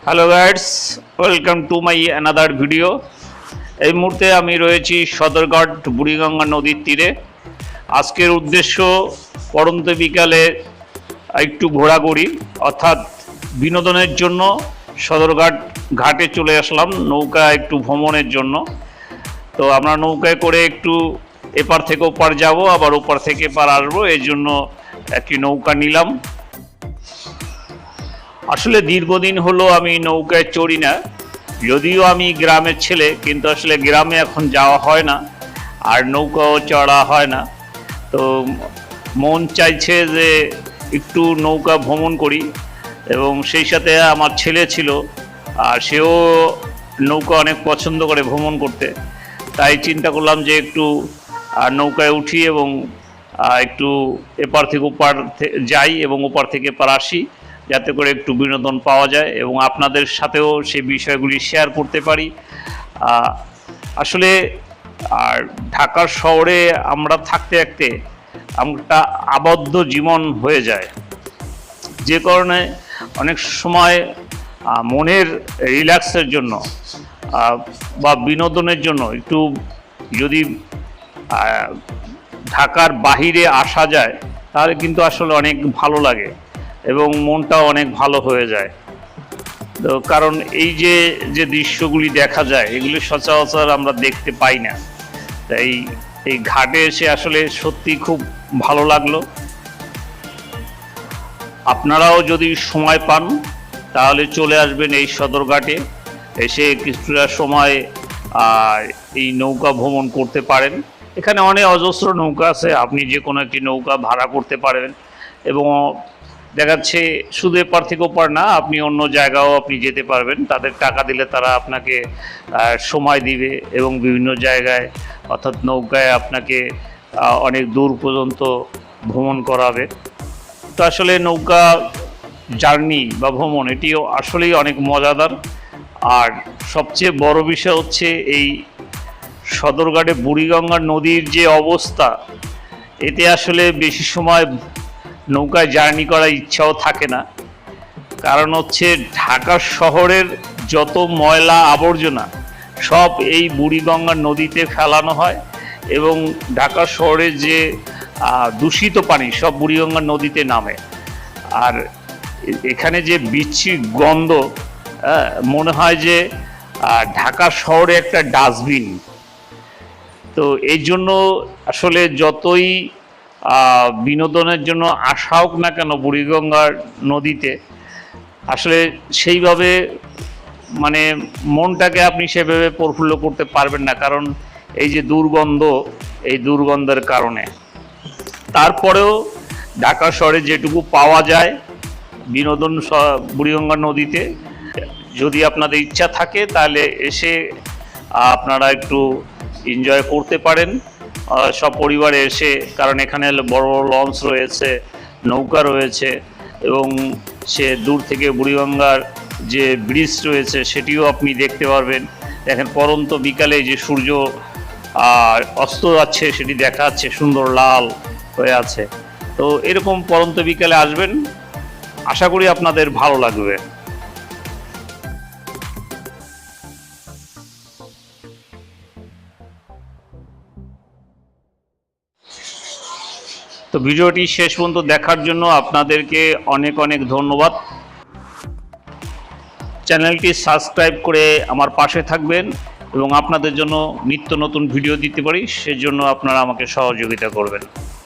Hello guides, welcome to my another video. এই মুহূর্তে আমি রয়েছি সদরঘাট বুড়িগঙ্গা নদীর তীরে। আজকের উদ্দেশ্য পড়ন্ত বিকালে একটু ঘোরাঘুরি, অর্থাৎ বিনোদনের জন্য সদরঘাট ঘাটে চলে আসলাম নৌকা একটু ভ্রমণের জন্য। তো আমরা নৌকায় করে একটু এপার থেকে ওপার যাব, আবার ওপার থেকে এপার আসবো, এই জন্য একটি নৌকা নিলাম। আসলে দীর্ঘদিন হলো আমি নৌকায় চড়ি না, যদিও আমি গ্রামের ছেলে, কিন্তু আসলে গ্রামে এখন যাওয়া হয় না আর নৌকাও চড়া হয় না। তো মন চাইছে যে একটু নৌকা ভ্রমণ করি, এবং সেই সাথে আমার ছেলে ছিল, আর সেও নৌকা অনেক পছন্দ করে ভ্রমণ করতে। তাই চিন্তা করলাম যে একটু নৌকায় উঠি এবং একটু এপার থেকে ওপার যাই এবং ওপার থেকে এপার আসি, যাতে করে একটু বিনোদন পাওয়া যায় এবং আপনাদের সাথেও সেই বিষয়গুলি শেয়ার করতে পারি। আসলে আর ঢাকার শহরে আমরা থাকতে থাকতে একটা আবদ্ধ জীবন হয়ে যায়, যে কারণে অনেক সময় মনের রিল্যাক্সের জন্য বা বিনোদনের জন্য একটু যদি ঢাকার বাহিরে আসা যায়, তাহলে কিন্তু আসলে অনেক ভালো লাগে এবং মনটাও অনেক ভালো হয়ে যায়। তো কারণ এই যে দৃশ্যগুলি দেখা যায়, এগুলি সচরাচর আমরা দেখতে পাই না। তাই এই ঘাটে এসে আসলে সত্যি খুব ভালো লাগলো। আপনারাও যদি সময় পান তাহলে চলে আসবেন এই সদরঘাটে, এসে কিছুটা সময় এই নৌকা ভ্রমণ করতে পারেন। এখানে অনেক অজস্র নৌকা আছে, আপনি যে কোনো একটি নৌকা ভাড়া করতে পারবেন এবং দেখাচ্ছে শুধু এপার থেকে ওপার না, আপনি অন্য জায়গাও আপনি যেতে পারবেন। তাদের টাকা দিলে তারা আপনাকে সময় দিবে এবং বিভিন্ন জায়গায়, অর্থাৎ নৌকায় আপনাকে অনেক দূর পর্যন্ত ভ্রমণ করাবে। তো আসলে নৌকা জার্নি বা ভ্রমণ এটিও আসলেই অনেক মজাদার। আর সবচেয়ে বড় বিষয় হচ্ছে এই সদরঘাটে বুড়িগঙ্গা নদীর যে অবস্থা, এতে আসলে বেশি সময় নৌকায় জার্নি করার ইচ্ছাও থাকে না। কারণ হচ্ছে ঢাকা শহরের যত ময়লা আবর্জনা সব এই বুড়িগঙ্গা নদীতে ফেলানো হয় এবং ঢাকা শহরের যে দূষিত পানি সব বুড়িগঙ্গা নদীতে নামে। আর এখানে যে বিচ্ছিরি গন্ধ, মনে হয় যে ঢাকা শহরে একটা ডাস্টবিন। তো এই জন্য আসলে যতই বিনোদনের জন্য আসা হোক না কেন বুড়িগঙ্গার নদীতে, আসলে সেইভাবে মানে মনটাকে আপনি সেভাবে প্রফুল্ল করতে পারবেন না, কারণ এই যে দুর্গন্ধ, এই দুর্গন্ধের কারণে। তারপরেও ঢাকা শহরে যেটুকু পাওয়া যায় বিনোদন বুড়িগঙ্গা নদীতে, যদি আপনাদের ইচ্ছা থাকে তাহলে এসে আপনারা একটু এনজয় করতে পারেন সব পরিবারে এসে। কারণ এখানে বড় বড় লঞ্চ রয়েছে, নৌকা রয়েছে এবং সে দূর থেকে বুড়িগঙ্গার যে ব্রিজ রয়েছে সেটিও আপনি দেখতে পারবেন। দেখেন পরন্ত বিকালে যে সূর্য অস্ত যাচ্ছে, সেটি দেখা যাচ্ছে সুন্দর লাল হয়ে আছে। তো এরকম পরন্ত বিকালে আসবেন, আশা করি আপনাদের ভালো লাগবে। তো ভিডিওটি শেষ পর্যন্ত দেখার জন্য আপনাদেরকে অনেক অনেক ধন্যবাদ। চ্যানেলটি সাবস্ক্রাইব করে আমার পাশে থাকবেন এবং আপনাদের জন্য নিত্য নতুন ভিডিও দিতে পারি, সেজন্য আপনারা আমাকে সহযোগিতা করবেন।